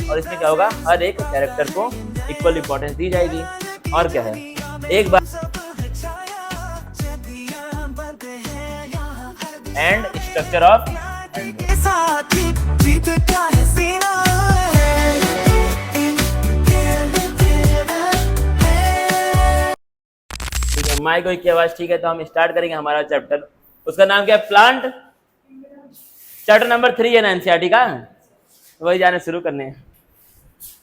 और इसमें क्या होगा, हर एक कैरेक्टर को इक्वल इंपॉर्टेंस दी जाएगी। और क्या है, एक बार एंड स्ट्रक्चर ऑफ माइक की आवाज ठीक है, तो हम स्टार्ट करेंगे हमारा चैप्टर। उसका नाम क्या है, प्लांट। चैप्टर नंबर 3 है ना एनसीईआरटी का, वही जाने शुरू करने हैं।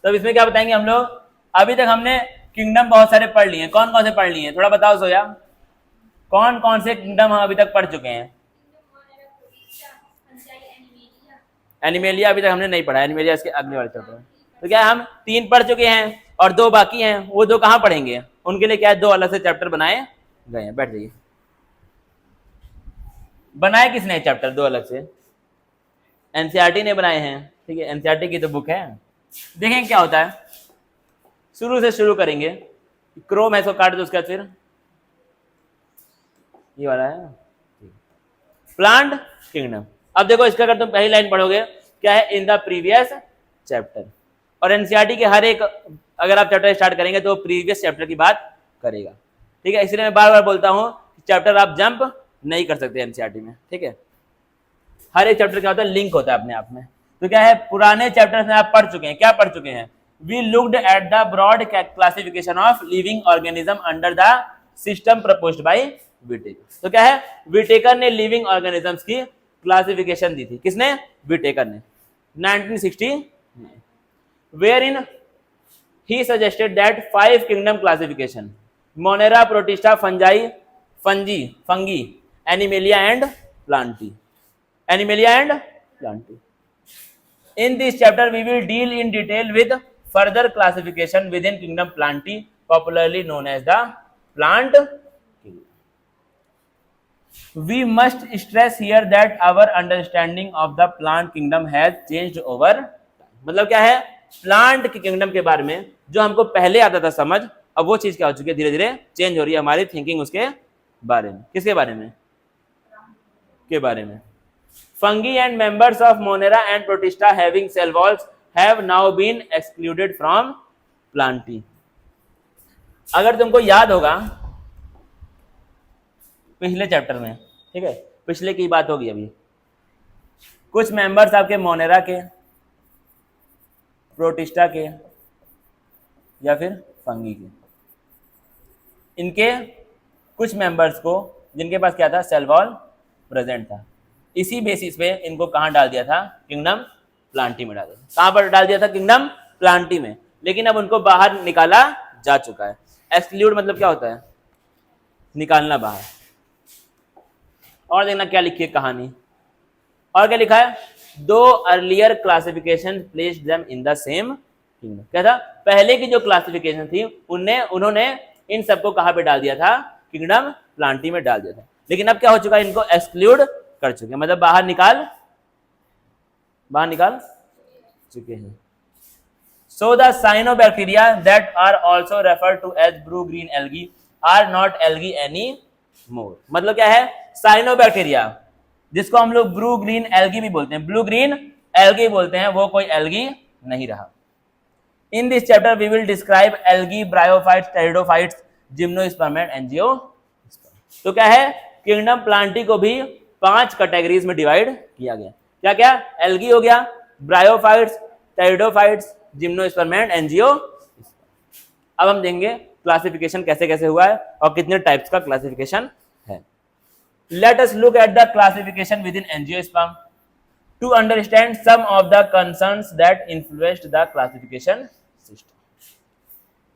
तो इसमें क्या बताएंगे हम लोग, अभी तक हमने किंगडम बहुत सारे पढ़ लिए हैं। कौन कौन से पढ़ लिए हैं, थोड़ा बताओ सोया, कौन कौन से किंगडम हम अभी तक पढ़ चुके हैं? एनिमेलिया अभी तक हमने नहीं पढ़ा, एनिमेलिया इसके अगले वाले चैप्टर में। तो क्या हम 3 पढ़ चुके हैं और 2 बाकी हैं, वो 2 कहाँ पढ़ेंगे? उनके लिए क्या है, 2 अलग से चैप्टर बनाए गए हैं। बैठ जाइए। बनाए किसने चैप्टर 2 अलग से? एनसीईआरटी ने बनाए हैं, ठीक है, एनसीईआरटी की तो बुक है। देखें क्या होता है, शुरू से शुरू करेंगे। क्रोम है, इसको काट दो उसका, फिर ये वाला है प्लांट किंगडम। अब देखो इसका अगर तुम पहली लाइन पढ़ोगे, क्या है, इन द प्रीवियस चैप्टर। और एनसीईआरटी के हर एक अगर आप चैप्टर स्टार्ट करेंगे तो प्रीवियस चैप्टर की बात करेगा, ठीक है। इसलिए मैं बार बार बोलता हूं चैप्टर आप जंप नहीं कर सकते एनसीईआरटी में, ठीक है। हर एक चैप्टर क्या होता है, लिंक होता है अपने आप में। तो क्या है, पुराने चैप्टर्स में आप पढ़ चुके हैं, क्या पढ़ चुके हैं? We looked at the broad classification of living organism under the system proposed by Whittaker. तो क्या है, विटेकर ने लिविंग ऑर्गेनिजम्स की क्लासिफिकेशन दी थी। किसने? विटेकर ने, 1960, where in he suggested that 5 kingdom classification, Monera, Protista, Fungi, Animalia and Plantae. Animalia and Plantae. In this chapter, we will deal in detail with further classification within kingdom Plantae, popularly known as the plant kingdom. We must stress here that our understanding of the plant kingdom has changed over time. मतलब क्या है, plant के kingdom के बारे में जो हमको पहले आता था समझ, अब वो चीज क्या हो चुकी है, धीरे धीरे चेंज हो रही है हमारी थिंकिंग उसके बारे में। किसके बारे में? के बारे में। Fungi and members of Monera and Protista having cell walls have now been excluded from Plantae. अगर तुमको याद होगा पिछले चैप्टर में, ठीक है, पिछले की बात होगी अभी, कुछ मेंबर्स आपके मोनेरा के, प्रोटिस्टा के या फिर फंगी के, इनके कुछ मेंबर्स को जिनके पास क्या था, सेल वॉल प्रेजेंट था, इसी बेसिस पे इनको कहां डाल दिया था, किंगडम प्लांटी में डाल दिया। कहां पर डाल दिया था? किंगडम प्लांटी में। लेकिन अब उनको बाहर निकाला जा चुका है। एक्सक्लूड मतलब क्या होता है? निकालना बाहर। और देखना क्या लिखी है कहानी, और क्या लिखा है, 2 earlier classification placed them in the same kingdom. क्या था, पहले की जो क्लासिफिकेशन थी उन्होंने इन सबको कहां पे डाल दिया था, किंगडम प्लांटी में डाल दिया था। लेकिन अब क्या हो चुका है, इनको एक्सक्लूड कर चुके हैं, मतलब बाहर निकाल चुके हैं। So the cyanobacteria that are also referred to as blue green algae are not algae any more. मतलब क्या है, साइनोबैक्टीरिया जिसको हम लोग ब्लू ग्रीन एल्गी भी बोलते हैं, ब्लू ग्रीन एल्गी बोलते हैं, वो कोई एल्गी नहीं रहा। In this chapter we will describe algae, bryophytes, pteridophytes, gymnosperm and angiosperm. तो क्या है, किंगडम प्लांटी को भी 5 कैटेगरीज में डिवाइड किया गया। क्या क्या? एल्गी हो गया, bryophytes, pteridophytes, gymnosperm and angiosperm. अब हम देंगे क्लासिफिकेशन कैसे कैसे हुआ है और कितने टाइप्स का क्लासिफिकेशन है। Let us look at the classification with in angiosperm to understand some of the concerns that influenced the classification system.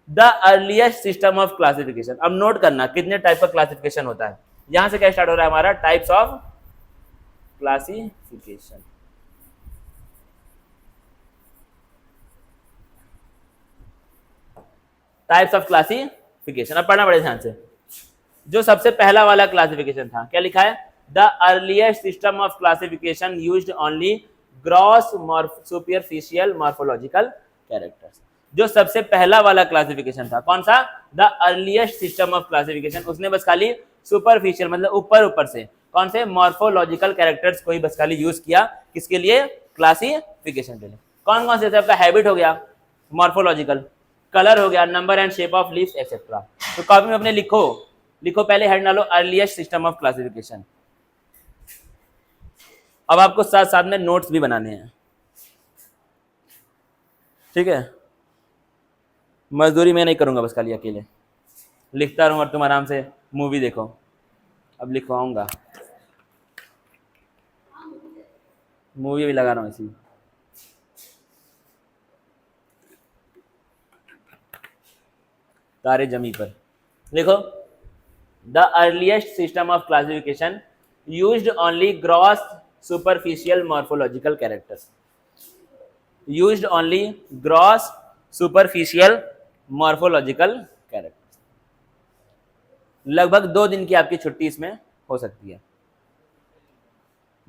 The earliest system of classification. अब नोट करना कितने टाइप का क्लासिफिकेशन होता है। यहां से क्या स्टार्ट हो रहा है हमारा, types of classification. Types of classification, अब पढ़ना पड़ेगा ध्यान से। जो सबसे पहला वाला क्लासिफिकेशन था, क्या लिखा है, the earliest system of classification used only gross superficial morphological characters. जो सबसे पहला वाला क्लासिफिकेशन था, कौन सा, the earliest system of classification, उसने बस खाली सुपरफिशियल मतलब ऊपर ऊपर से कौन से मॉर्फोलॉजिकल कैरेक्टर्स को ही बस खाली यूज किया, किसके लिए, क्लासिफिकेशन के लिए। कौन कौन से थे आपका? हैबिट हो गया, मॉर्फोलॉजिकल, कलर हो गया, number and shape of leaves etcetera. तो कॉपी में अपने लिखो पहले हेड डालो अर्लीस्ट सिस्टम ऑफ क्लासिफिकेशन। अब आपको साथ साथ में नोट्स भी बनाने हैं, ठीक है? मजदूरी मैं नहीं करूंगा, बस खाली अकेले लिखता रहूंगा और तुम आराम से मूवी देखो। अब लिखवाऊंगा, मूवी भी लगा रहा हूँ इसी। तारे जमी पर देखो, the earliest system of classification used only gross superficial morphological characters, used only gross superficial morphological characters. लगभग 2 दिन की आपकी छुट्टी इसमें हो सकती है,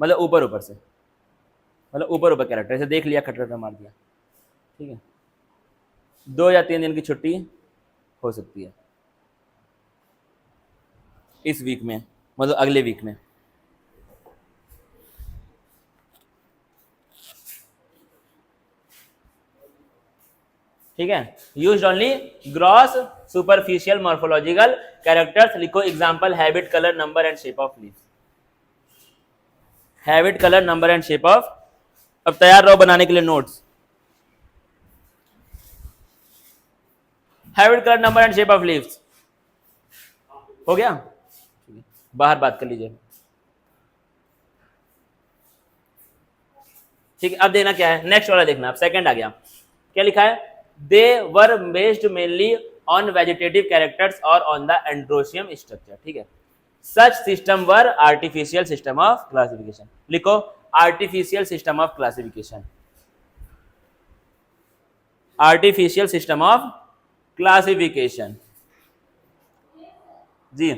मतलब ऊपर से, मतलब ऊपर कैरेक्टर ऐसे देख लिया, खटखट मार दिया, ठीक है? 2 या 3 दिन की छुट्टी हो सकती है इस वीक में, मतलब अगले वीक में। ठीक है? Used only gross superficial morphological characters. लिखो example habit, colour, number and shape of leaves. Habit, colour, number and shape of. अब तैयार रहो बनाने के लिए notes. Habit, colour, number and shape of leaves हो गया? बाहर बात कर लीजिए, ठीक है? अब देखना क्या है, नेक्स्ट वाला देखना। अब सेकंड आ गया, क्या लिखा है? They were based mainly on vegetative characters और ऑन द एंड्रोशियम स्ट्रक्चर। ठीक है? Such system were artificial system of classification. लिखो artificial system of classification, artificial system of classification. जी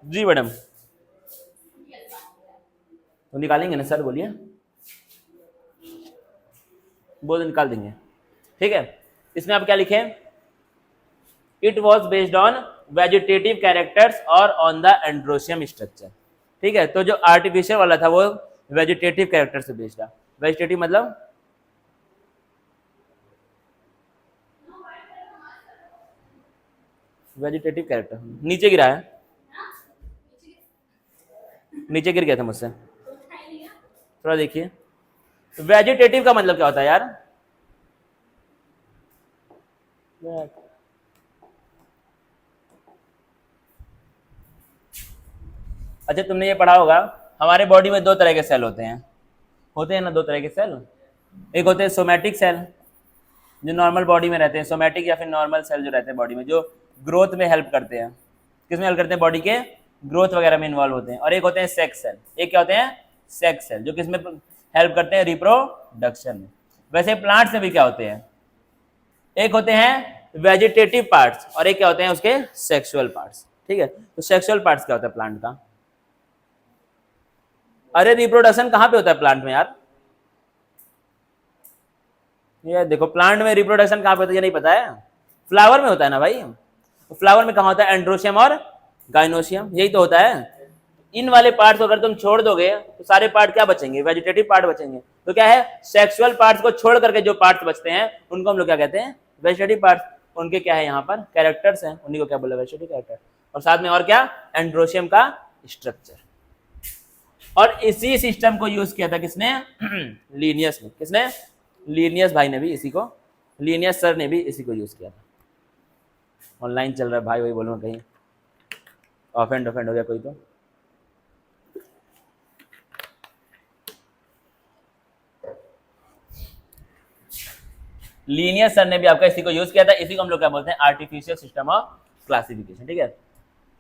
जी मैडम, तो निकालेंगे ना सर? बोलिए, बोल निकाल देंगे, ठीक है? इसमें आप क्या लिखें? It was based on vegetative characters और ऑन द एंड्रोशियम स्ट्रक्चर। ठीक है? तो जो आर्टिफिशियल वाला था वो वेजिटेटिव कैरेक्टर से बेस्ड था। वेजिटेटिव मतलब वेजिटेटिव कैरेक्टर। नीचे गिरा है, नीचे गिर गया था मुझसे, थोड़ा देखिए। वेजिटेटिव का मतलब क्या होता है यार? अच्छा, तुमने ये पढ़ा होगा, हमारे बॉडी में 2 तरह के सेल होते हैं ना, 2 तरह के सेल। एक होते हैं सोमैटिक सेल जो नॉर्मल बॉडी में रहते हैं, सोमैटिक या फिर नॉर्मल सेल जो रहते हैं बॉडी में, जो ग्रोथ में हेल्प करते हैं। किसमें हेल्प करते हैं? बॉडी के ग्रोथ वगैरह में इन्वॉल्व होते हैं। और एक होते हैं सेक्स सेल। एक क्या होते हैं? सेक्स सेल, जो किसमें हेल्प करते हैं? रिप्रोडक्शन में। वैसे प्लांट्स में भी क्या होते हैं? एक होते हैं वेजिटेटिव पार्ट्स और एक क्या होते हैं उसके? Sexual parts. ठीक है? तो सेक्सुअल पार्ट्स क्या होता है प्लांट का? अरे रिप्रोडक्शन कहाँ पे होता है प्लांट में यार? ये देखो, प्लांट में रिप्रोडक्शन कहाँ पे होता है ये नहीं पता है? फ्लावर में होता है ना भाई। फ्लावर में कहाँ होता है? एंड्रोशियम और गाइनोशियम, यही तो होता है। इन वाले पार्ट्स को अगर तुम छोड़ दोगे तो सारे पार्ट क्या बचेंगे? वेजिटेटिव पार्ट बचेंगे। तो क्या है? सेक्सुअल पार्ट्स को छोड़ करके जो पार्ट्स बचते हैं उनको हम लोग क्या कहते हैं? Vegetative parts. उनके क्या है यहाँ पर? कैरेक्टर्स हैं, उन्हीं को क्या बोला? Vegetative character. और साथ में और क्या? एंड्रोशियम का स्ट्रक्चर। और इसी सिस्टम को यूज किया था किसने? लीनियस ने। किसने? लीनियस भाई ने भी इसी को, लीनियस सर ने भी इसी को यूज किया था। ऑनलाइन चल रहा है भाई, वही बोलूँगा कहीं ऑफेंड हो गया कोई तो। लीनियस सर ने भी आपका इसी को यूज किया था। इसी को हम लोग क्या बोलते हैं? Artificial system of classification. ठीक है?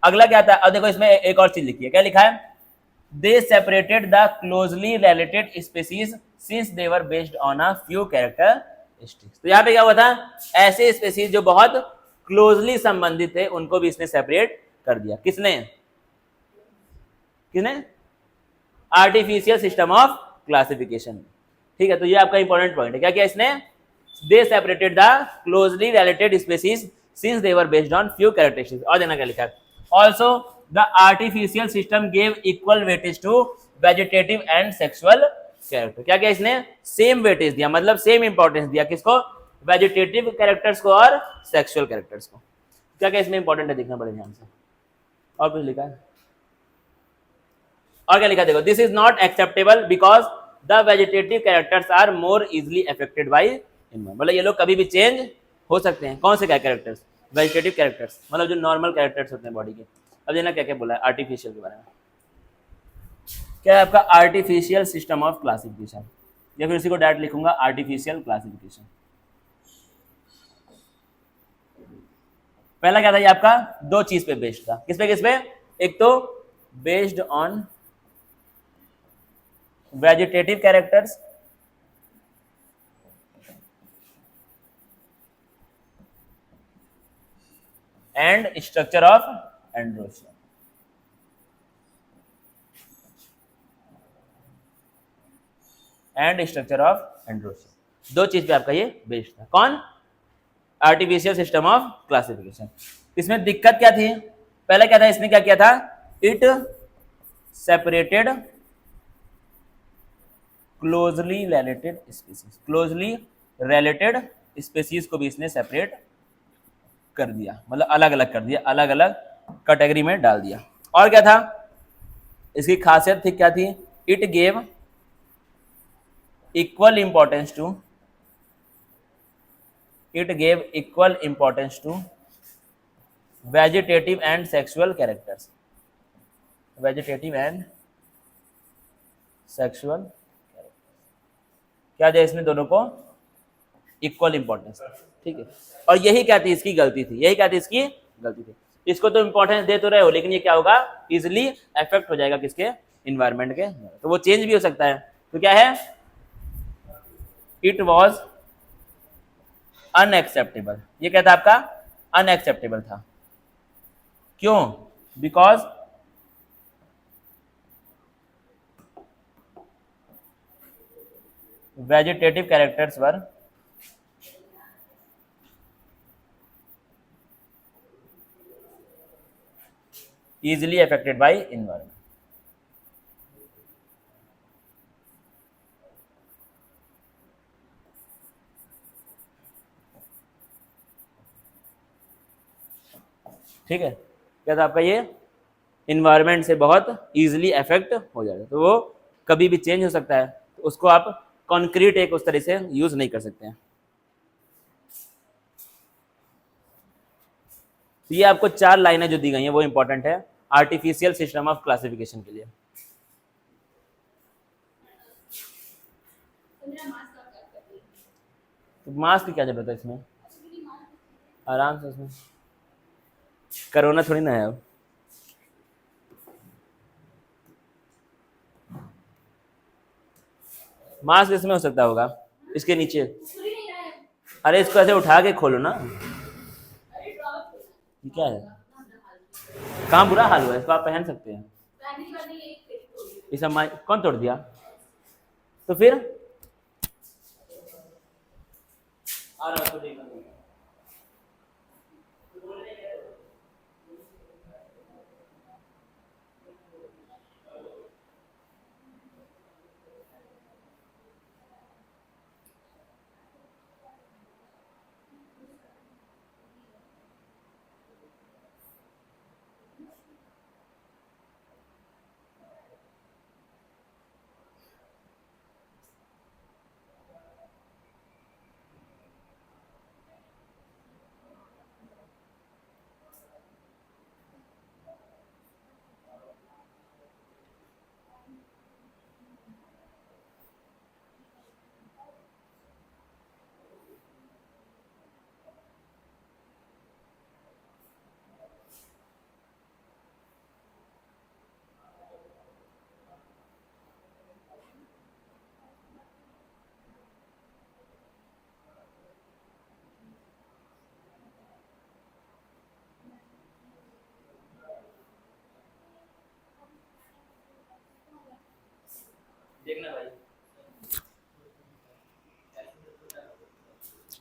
अगला क्या था? अब देखो इसमें एक और चीज लिखी है, क्या लिखा है? दे separated the closely related species since they were based on a few characteristics. तो यहाँ पे क्या हुआ था? ऐसे स्पीसीज जो बहुत क्लोजली संबंधित थे उनको भी इसने सेपरेट कर दिया। किसने? किसने? Artificial system of classification. ठीक है? तो ये आपका इंपॉर्टेंट पॉइंट है। क्या किया इसने? दे separated the closely related species since they were based on few characteristics. और देना क्या लिखा है? Also the artificial system gave equal weightage to vegetative and sexual character. क्या क्या इसने सेम वेटेज दिया, मतलब सेम इंपॉर्टेंस दिया किसको, वेजिटेटिव कैरेक्टर्स को और सेक्सुअल कैरेक्टर्स को। क्या क्या इसमें इंपॉर्टेंट है देखना बड़े ध्यान से। और कुछ लिखा है, और क्या लिखा देखो, this is not acceptable because the vegetative characters are more easily affected by environment. मतलब ये लोग कभी भी चेंज हो सकते हैं। कौन से क्या कैरेक्टर्स, वेजिटेटिव कैरेक्टर्स, मतलब जो नॉर्मल कैरेक्टर्स होते हैं बॉडी के। अब देखना क्या क्या बोला है आर्टिफिशियल के बारे में। क्या है आपका आर्टिफिशियल सिस्टम ऑफ क्लासिफिकेशन, या फिर उसी को डायरेक्ट लिखूंगा आर्टिफिशियल क्लासिफिकेशन। पहला क्या था ये आपका, दो चीज पे बेस्ड था। किस पे, एक तो based on vegetative characters and structure of androecium. And structure of androecium, दो चीज पे आपका ये बेस्ड था। कौन, आर्टिफिशियल सिस्टम ऑफ क्लासिफिकेशन। इसमें दिक्कत क्या थी, पहले क्या था, इसने क्या किया था, it separated closely related species, closely related species को भी इसने सेपरेट कर दिया, मतलब अलग अलग कर दिया, अलग अलग कैटेगरी में डाल दिया। और क्या था इसकी खासियत थी, क्या थी, it gave equal importance to, it gave equal importance to vegetative and sexual characters, vegetative and sexual characters। क्या दिया इसमें, दोनों को इक्वल इंपॉर्टेंस, ठीक है। और यही क्या थी इसकी गलती थी, यही क्या थी इसकी गलती थी। इसको तो इंपॉर्टेंस दे तो रहे हो, लेकिन ये क्या होगा, इजिली अफेक्ट हो जाएगा किसके, इन्वायरमेंट के, तो वो चेंज भी हो सकता है। तो क्या है, इट वॉज अनएक्सेप्टेबल, ये क्या था आपका, अनएक्सेप्टेबल था। क्यों, because vegetative characters were easily affected by environment। ठीक है, क्या था आपका, ये इन्वायरमेंट से बहुत इजीली अफेक्ट हो जाएगा, तो वो कभी भी चेंज हो सकता है, तो उसको आप कॉन्क्रीट एक उस तरह से यूज नहीं कर सकते हैं। तो ये आपको चार लाइनें जो दी गई हैं वो इंपॉर्टेंट है आर्टिफिशियल सिस्टम ऑफ क्लासिफिकेशन के लिए। तो मास्क की क्या जरूरत है इसमें, आराम से, इसमें कोरोना थोड़ी ना है अब। मास्क इसमें हो सकता होगा, इसके नीचे। अरे इसको ऐसे उठा के खोलो ना, ये क्या है, कहाँ बुरा हाल हुआ है, इसको आप पहन सकते हैं। इस कौन तोड़ दिया, तो फिर देखना भाई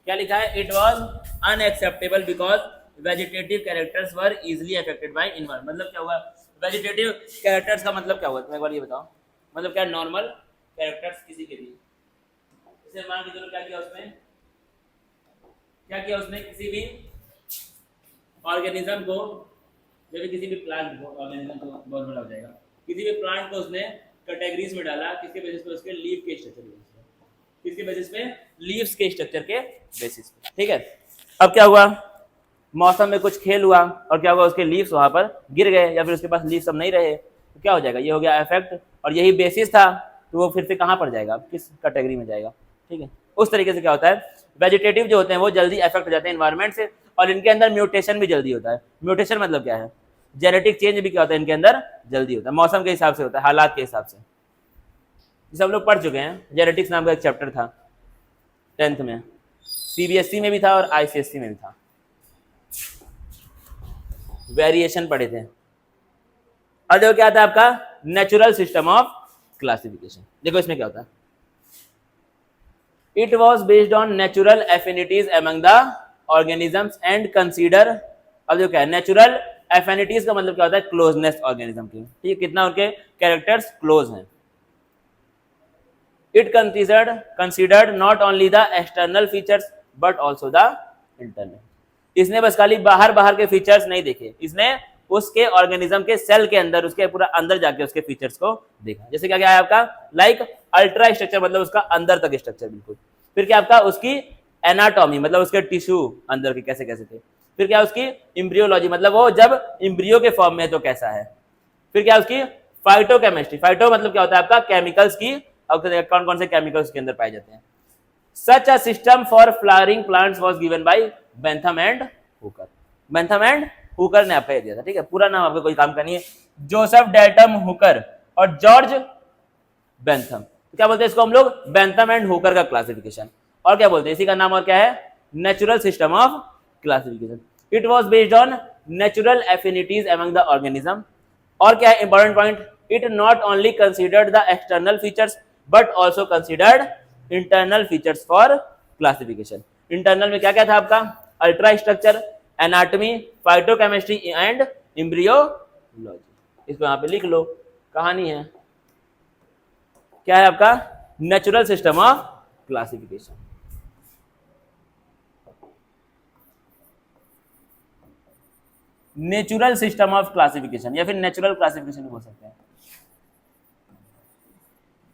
क्या लिखा है, it was unacceptable because vegetative characters were easily affected by environment. मतलब क्या हुआ, वेजिटेटिव कैरेक्टर्स का मतलब क्या हुआ, तुम एक बार ये बताओ, मतलब क्या नॉर्मल कैरेक्टर्स किसी के भी, जैसे मान के चलो क्या किया उसने, किसी भी ऑर्गेनिज्म को, जब किसी भी प्लांट को, ऑर्गेनिज्म को बहुत बड़ा हो जाएगा, किसी भी प्लांट को उसने कैटेगरीज में डाला, किसके बेसिस पे, उसके लीफ के स्ट्रक्चर के बेसिस पे, किसके बेसिस पे, लीव्स के स्ट्रक्चर के बेसिस पे, ठीक है। अब क्या हुआ, मौसम में कुछ खेल हुआ और क्या हुआ, उसके लीव्स वहां पर गिर गए या फिर उसके पास लीव्स सब नहीं रहे, तो क्या हो जाएगा, ये हो गया इफेक्ट, और यही बेसिस था, तो वो फिर से कहाँ पर जाएगा, किस कैटेगरी में जाएगा, ठीक है। उस तरीके से क्या होता है, वेजिटेटिव जो होते हैं वो जल्दी इफेक्ट हो जाते हैं एनवायरमेंट से, और इनके अंदर म्यूटेशन भी जल्दी होता है। म्यूटेशन मतलब क्या है, जेनेटिक चेंज भी क्या होता है इनके अंदर, जल्दी होता है, मौसम के हिसाब से होता है, हालात के हिसाब से। जिसे हम लोग पढ़ चुके हैं, जेनेटिक्स नाम का एक चैप्टर था 10th में, सीबीएसई में भी था और आईसीएसई में भी था, वेरिएशन पढ़े थे। और देखो क्या था आपका, नेचुरल सिस्टम ऑफ क्लासिफिकेशन। देखो इसमें क्या होता है, it was based on natural affinities among the organisms and consider. अब जो क्या है, नेचुरल एफिनिटीज का मतलब क्या होता है, क्लोजनेस ऑर्गेनिज्म की, ठीक है, कितना उनके कैरेक्टर्स क्लोज हैं। It considered not only the external features but also the internal. इसने बस खाली बाहर बाहर के फीचर्स नहीं देखे, इसने उसके ऑर्गेनिज्म के सेल के अंदर, उसके पूरा अंदर जाके उसके फीचर्स को देखा। जैसे क्या क्या है आपका, लाइक अल्ट्रा स्ट्रक्चर, मतलब उसका अंदर तक स्ट्रक्चर बिल्कुल। फिर क्या आपका, उसकी एनाटॉमी, मतलब उसके टिश्यू अंदर के कैसे कैसे थे। फिर क्या उसकी इम्ब्रियोलॉजी, मतलब वो जब इम्ब्रियो के फॉर्म में है तो कैसा है। फिर क्या उसकी फाइटोकेमिस्ट्री, फाइटो मतलब क्या होता है आपका, केमिकल्स की, कौन कौन से केमिकल्स के अंदर पाए जाते हैं। Such a system for flowering plants was given by Bentham and Hooker. Bentham and Hooker ने आपका ये दिया था, ठीक है, पूरा नाम आपका कोई काम का नहीं है, जोसेफ डेल्टम हुकर और जॉर्ज बेंथम। तो क्या बोलते हैं इसको हम लोग, बेंथम एंड हुकर का क्लासिफिकेशन। और क्या बोलते हैं इसी का नाम, और क्या है, natural system of classification. It was based on natural affinities among the organism. और क्या है important point, it not only considered the external features but also considered internal features for classification. Internal में क्या क्या था आपका, ultra structure, anatomy, phytochemistry and embryology. इसको यहाँ पे लिख लो, कहानी है क्या है आपका, natural system of classification. Natural system of classification या फिर नेचुरल क्लासिफिकेशन बोल सकते हैं,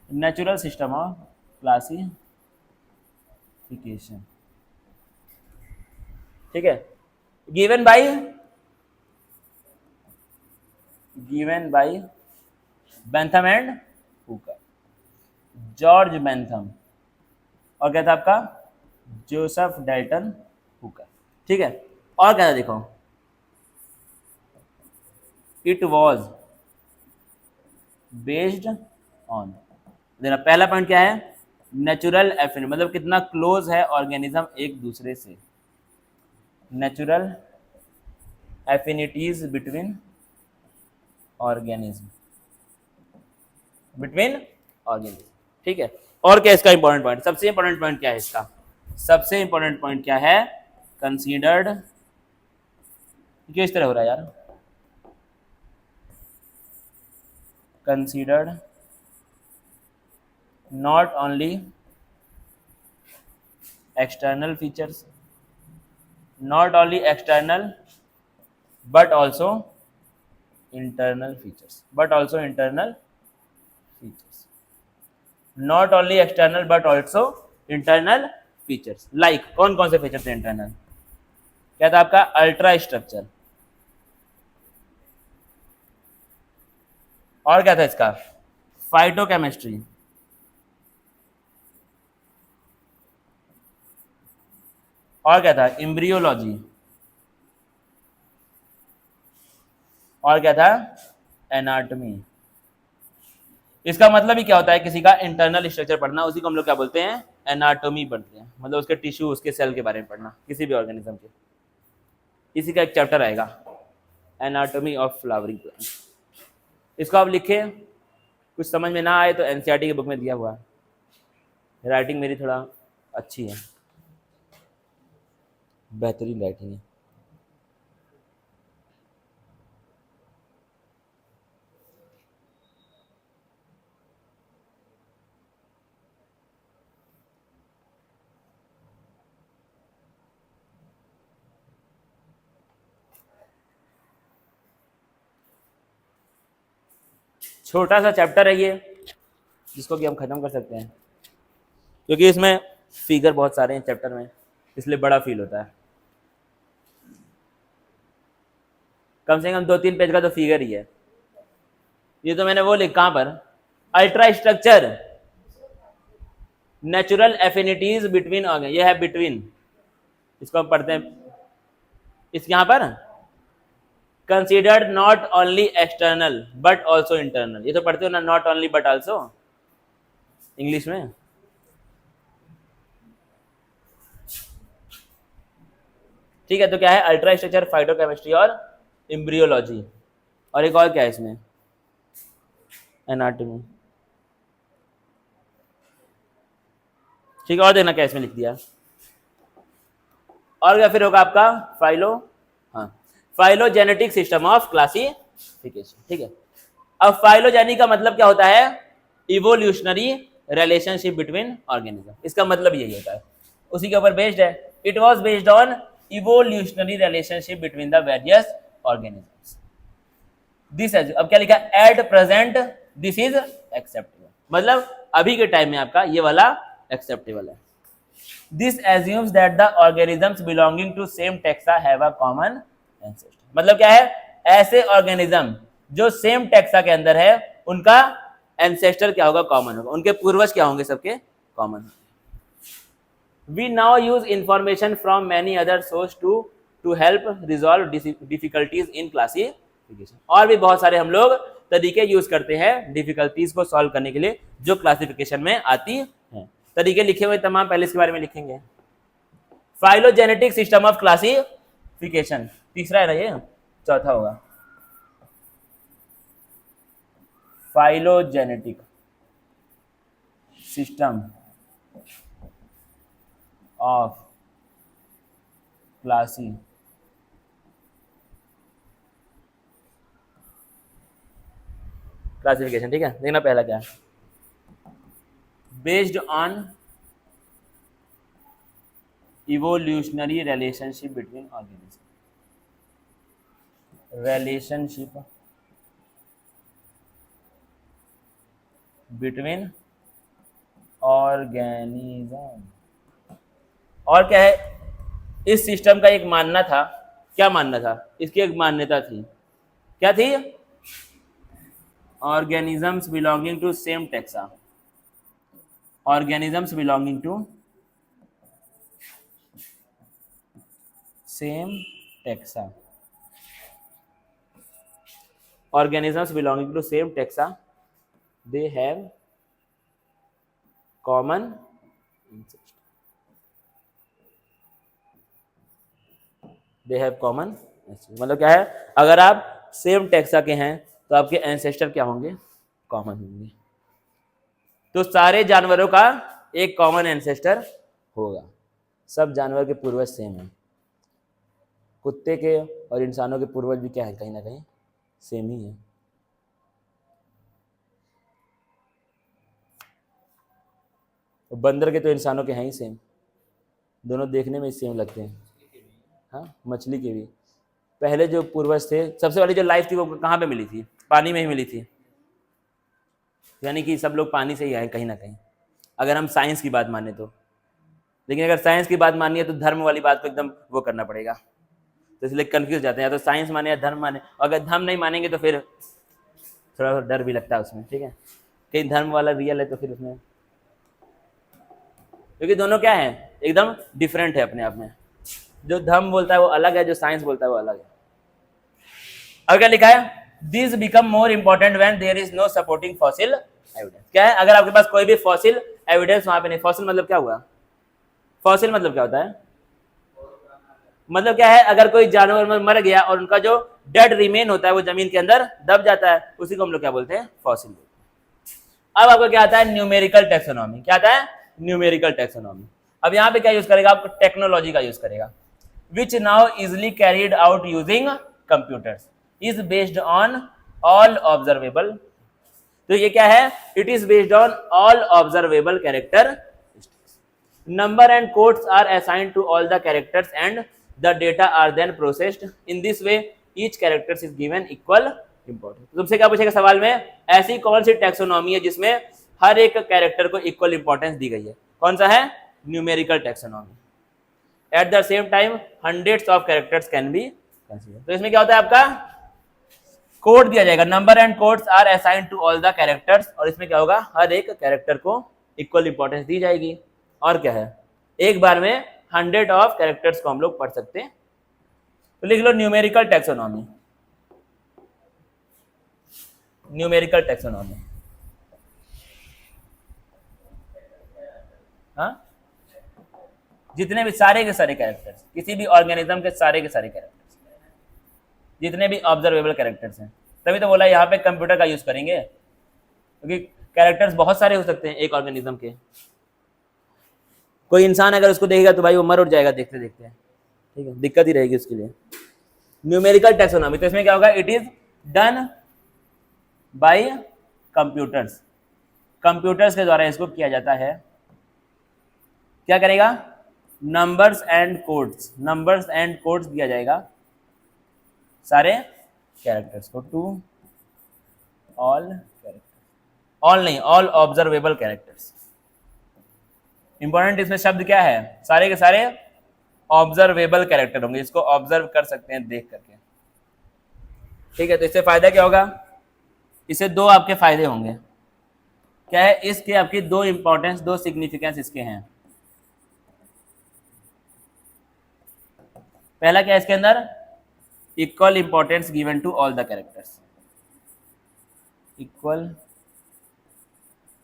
नेचुरल सिस्टम ऑफ क्लासिफिकेशन, ठीक है। Given by Bentham and Hooker, George Bentham, और क्या था आपका, जोसेफ डेल्टन हुकर, ठीक है। और क्या था देखो, इट वॉज बेस्ड ऑन, देना पहला पॉइंट क्या है, नेचुरल एफिनिटी, मतलब कितना क्लोज है ऑर्गेनिज्म एक दूसरे से, नेचुरल एफिनिटीज बिटवीन ऑर्गेनिज्म, ठीक है। और क्या इसका इंपॉर्टेंट पॉइंट, सबसे इंपॉर्टेंट पॉइंट क्या है इसका, सबसे इंपॉर्टेंट पॉइंट क्या है, कंसीडर्ड, क्यों इस तरह हो रहा है यार, considered not only external features, not only external but also internal features, not only external but also internal features, like कौन कौन से फीचर थे इंटरनल, क्या था आपका, अल्ट्रा स्ट्रक्चर, और क्या था इसका, फाइटोकेमिस्ट्री, और क्या था, एम्ब्रियोलॉजी, और क्या था, एनाटॉमी। इसका मतलब ही क्या होता है, किसी का इंटरनल स्ट्रक्चर पढ़ना, उसी को हम लोग क्या बोलते हैं, एनाटॉमी पढ़ते हैं, मतलब उसके टिश्यू, उसके सेल के बारे में पढ़ना, किसी भी ऑर्गेनिज्म के। इसी का एक चैप्टर आएगा, एनाटॉमी ऑफ फ्लावरिंग प्लांट। इसको आप लिखे, कुछ समझ में ना आए तो एनसीईआरटी की बुक में दिया हुआ है, राइटिंग मेरी थोड़ा अच्छी है, बेहतरीन राइटिंग है। छोटा सा चैप्टर है ये, जिसको कि हम खत्म कर सकते हैं, क्योंकि इसमें फिगर बहुत सारे हैं चैप्टर में, इसलिए बड़ा फील होता है। कम से कम 2-3 पेज का तो फिगर ही है। ये तो मैंने वो लिखा कहाँ पर, ultra structure natural affinities between organ, ये है बिटवीन, इसको हम पढ़ते हैं इस यहाँ पर, considered not only external but also internal, ये तो पढ़ते हो ना, not only but also English में। ठीक है, तो क्या है, अल्ट्रा स्ट्रक्चर, फाइटोकेमिस्ट्री और एम्ब्रियोलॉजी, और एक और क्या है इसमें, एनाटॉमी। ठीक है, और देखना क्या इसमें लिख दिया, और क्या फिर होगा आपका फाइलो, हाँ, फाइलोजेनेटिक सिस्टम ऑफ क्लासिफिकेशन। ठीक है, अब फाइलोजेनिक का मतलब क्या होता है, इवोल्यूशनरी रिलेशनशिप बिटवीन ऑर्गेनिज्म, इसका मतलब यही होता है, उसी के ऊपर बेस्ड है। It was based on evolutionary relationship between the various organisms. This है, अब क्या लिखा, at present this is acceptable, मतलब अभी के टाइम में आपका ये वाला एक्सेप्टेबल है। This assumes that the organisms belonging to same taxa have a common ancestor, मतलब क्या है, ऐसे ऑर्गेनिज्म जो सेम टेक्सा के अंदर है उनका एंसेस्टर क्या होगा, कॉमन होगा, उनके पूर्वज क्या होंगे, सबके कॉमन होंगे। We now use information from many other sources to help resolve difficulties in classification, और भी बहुत सारे हम लोग तरीके यूज करते हैं डिफिकल्टीज को सॉल्व करने के लिए जो क्लासिफिकेशन में आती हैं। तरीके लिखे हुए तमाम पहले इसके बारे में लिखेंगे। फाइलोजेनेटिक सिस्टम ऑफ क्लासिफिकेशन तीसरा है ना, ये चौथा होगा, फाइलोजेनेटिक सिस्टम ऑफ क्लासिफिकेशन। ठीक है, देखना पहला क्या है, based on evolutionary relationship between organism, relationship between organism. और क्या है, इस सिस्टम का एक मानना था, क्या मानना था, इसकी एक मान्यता थी, क्या थी, organisms belonging to same taxa, organisms belonging to same taxa, organisms belonging to same taxa, they have common ancestor, they have common ancestor, मतलब क्या है, अगर आप सेम टेक्सा के हैं तो आपके एंसेस्टर क्या होंगे, कॉमन होंगे। तो सारे जानवरों का एक कॉमन एंसेस्टर होगा, सब जानवर के पूर्वज सेम है, कुत्ते के और इंसानों के पूर्वज भी क्या है, कहीं ना कहीं सेम ही है। तो बंदर के तो इंसानों के हैं ही सेम, दोनों देखने में सेम लगते हैं। हाँ, मछली के भी पहले जो पूर्वज थे, सबसे पहले जो लाइफ थी वो कहाँ पे मिली थी, पानी में ही मिली थी, यानी कि सब लोग पानी से ही आए कहीं ना कहीं, अगर हम साइंस की बात माने तो। लेकिन अगर साइंस की बात मानिए तो धर्म वाली बात को एकदम वो करना पड़ेगा, तो इसलिए कंफ्यूज जाते हैं, या तो साइंस माने या धर्म माने। अगर धर्म नहीं मानेंगे तो फिर थोड़ा डर भी लगता है उसमें, ठीक है, कहीं धर्म वाला रियल है तो फिर उसमें, क्योंकि दोनों क्या है, एकदम डिफरेंट है अपने आप में, जो धर्म बोलता है वो अलग है, जो साइंस बोलता है वो अलग है। अब क्या लिखा है, this become more important when there is no supporting fossil evidence. क्या है, अगर आपके पास कोई भी फॉसिल एविडेंस वहां पे नहीं, फॉसिल मतलब क्या हुआ, फॉसिल मतलब क्या होता है, मतलब क्या है, अगर कोई जानवर मर गया और उनका जो डेड रिमेन होता है वो जमीन के अंदर दब जाता है, उसी को हम लोग क्या बोलते हैं, फॉसिल। अब आपको क्या आता है, न्यूमेरिकल टेक्सोनॉमी। क्या आता है, न्यूमेरिकल टेक्सोनॉमी। अब यहाँ पे क्या यूज करेगा, आपको टेक्नोलॉजी का यूज करेगा, which now easily carried out using computers, is based on all observable. तो ये क्या है, it is based on all observable character, number and codes are assigned to all the characters and the data are then processed in this way, each character is given equal importance. तुमसे क्या पूछेगा सवाल में, ऐसी कौन सी taxonomy है जिसमें हर एक कैरेक्टर को इक्वल इंपॉर्टेंस दी गई है? कौन सा है? Numerical taxonomy. At the same time hundreds of characters can be considered. तो इसमें क्या होता है, आपका कोड दिया जाएगा, number and codes are assigned to all the characters, और इसमें क्या होगा, हर एक कैरेक्टर को इक्वल इंपॉर्टेंस दी जाएगी। और क्या है, एक बार में 100 ऑफ कैरेक्टर्स को हम लोग पढ़ सकते हैं। तो लिख लो न्यूमेरिकल टैक्सोनॉमी। न्यूमेरिकल टैक्सोनॉमी, हाँ, जितने भी सारे के सारे कैरेक्टर्स, किसी भी ऑर्गेनिज्म के सारे कैरेक्टर्स, जितने भी ऑब्जर्वेबल कैरेक्टर्स हैं। तभी तो बोला यहाँ पे कंप्यूटर का यूज करेंगे, क्योंकि कैरेक्टर्स बहुत सारे हो सकते हैं एक ऑर्गेनिज्म के। कोई इंसान अगर उसको देखेगा तो भाई वो मर उठ जाएगा देखते देखते, ठीक है, दिक्कत ही रहेगी उसके लिए। न्यूमेरिकल टैक्सोनॉमी, तो इसमें क्या होगा, it is done by computers. Computers के द्वारा इसको किया जाता है। क्या करेगा, नंबर्स एंड कोड्स दिया जाएगा सारे कैरेक्टर्स को, टू ऑल कैरेक्टर्स, ऑल नहीं, ऑल ऑब्जर्वेबल कैरेक्टर्स। इंपॉर्टेंट इसमें शब्द क्या है, सारे के सारे ऑब्जर्वेबल कैरेक्टर होंगे, इसको ऑब्जर्व कर सकते हैं देख करके, ठीक है। तो इससे फायदा क्या होगा, इससे दो आपके फायदे होंगे। क्या है, इसके आपकी दो इंपॉर्टेंस, दो सिग्निफिकेंस इसके हैं। पहला क्या है इसके अंदर, equal importance given to all the characters, equal